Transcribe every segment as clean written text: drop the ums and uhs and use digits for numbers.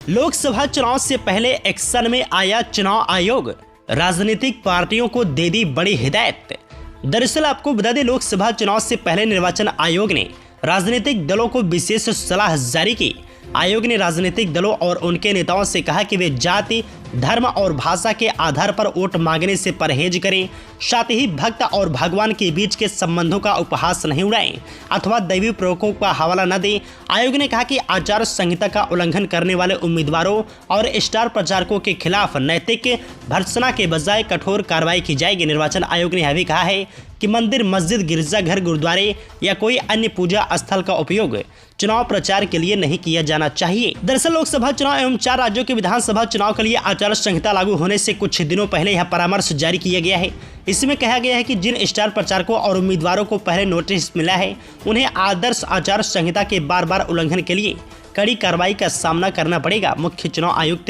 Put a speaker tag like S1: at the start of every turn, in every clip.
S1: लोकसभा चुनाव से पहले एक्शन में आया चुनाव आयोग, राजनीतिक पार्टियों को दे दी बड़ी हिदायत। दरअसल आपको बता दें, लोकसभा चुनाव से पहले निर्वाचन आयोग ने राजनीतिक दलों को विशेष सलाह जारी की। आयोग ने राजनीतिक दलों और उनके नेताओं से कहा कि वे जाति, धर्म और भाषा के आधार पर वोट मांगने से परहेज करें, साथ ही भक्त और भगवान के बीच के संबंधों का उपहास नहीं उड़ाएं अथवा दैवी प्रकोप का हवाला न दें। आयोग ने कहा कि आचार संहिता का उल्लंघन करने वाले उम्मीदवारों और स्टार प्रचारकों के खिलाफ नैतिक भर्त्सना के बजाय कठोर कार्रवाई की जाएगी। निर्वाचन आयोग ने यह भी कहा है कि मंदिर, मस्जिद, गिरजाघर, गुरुद्वारे या कोई अन्य पूजा स्थल का उपयोग चुनाव प्रचार के लिए नहीं किया जाना चाहिए। दरअसल लोकसभा चुनाव एवं 4 राज्यों के विधानसभा चुनाव के लिए आचार संहिता लागू होने से कुछ दिनों पहले यह परामर्श जारी किया गया है। इसमें कहा गया है कि जिन स्टार प्रचारकों और उम्मीदवारों को पहले नोटिस मिला है, उन्हें आदर्श आचार संहिता के बार उल्लंघन के लिए कड़ी कार्रवाई का सामना करना पड़ेगा। मुख्य चुनाव आयुक्त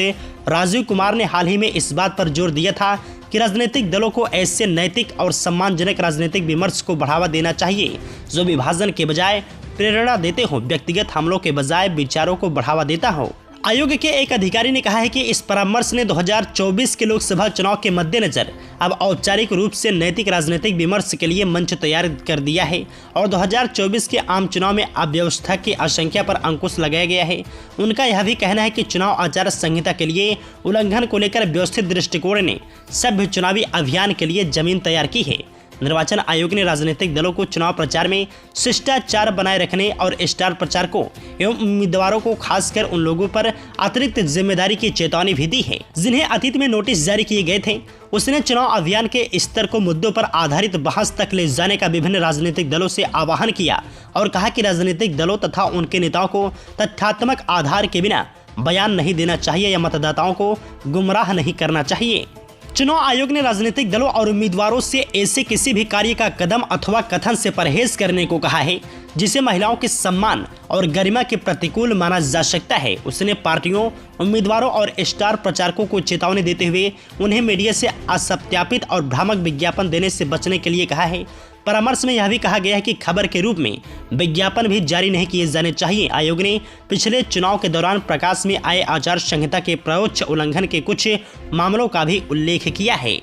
S1: राजीव कुमार ने हाल ही में इस बात पर जोर दिया था कि राजनीतिक दलों को ऐसे नैतिक और सम्मानजनक राजनीतिक विमर्श को बढ़ावा देना चाहिए जो विभाजन के बजाय प्रेरणा देते हो, व्यक्तिगत हमलों के बजाय विचारों को बढ़ावा देता हो। आयोग के एक अधिकारी ने कहा है कि इस परामर्श ने 2024 के लोकसभा चुनाव के मद्देनजर अब औपचारिक रूप से नैतिक राजनीतिक विमर्श के लिए मंच तैयार कर दिया है और 2024 के आम चुनाव में अव्यवस्था की आशंका पर अंकुश लगाया गया है। उनका यह भी कहना है कि चुनाव आचार संहिता के लिए उल्लंघन को लेकर व्यवस्थित दृष्टिकोण ने सभ्य चुनावी अभियान के लिए जमीन तैयार की है। निर्वाचन आयोग ने राजनीतिक दलों को चुनाव प्रचार में शिष्टाचार बनाए रखने और स्टार प्रचारकों एवं उम्मीदवारों को खासकर उन लोगों पर अतिरिक्त जिम्मेदारी की चेतावनी भी दी है जिन्हें अतीत में नोटिस जारी किए गए थे। उसने चुनाव अभियान के स्तर को मुद्दों पर आधारित बहस तक ले जाने का विभिन्न राजनीतिक दलों से आह्वान किया और कहा कि राजनीतिक दलों तथा उनके नेताओं को तथ्यात्मक आधार के बिना बयान नहीं देना चाहिए या मतदाताओं को गुमराह नहीं करना चाहिए। चुनाव आयोग ने राजनीतिक दलों और उम्मीदवारों से ऐसे किसी भी कार्य का कदम अथवा कथन से परहेज करने को कहा है जिसे महिलाओं के सम्मान और गरिमा के प्रतिकूल माना जा सकता है। उसने पार्टियों, उम्मीदवारों और स्टार प्रचारकों को चेतावनी देते हुए उन्हें मीडिया से असत्यापित और भ्रामक विज्ञापन देने से बचने के लिए कहा है। परामर्श में यह भी कहा गया है कि खबर के रूप में विज्ञापन भी जारी नहीं किए जाने चाहिए। आयोग ने पिछले चुनाव के दौरान प्रकाश में आए आचार संहिता के प्रत्यक्ष उल्लंघन के कुछ मामलों का भी उल्लेख किया है।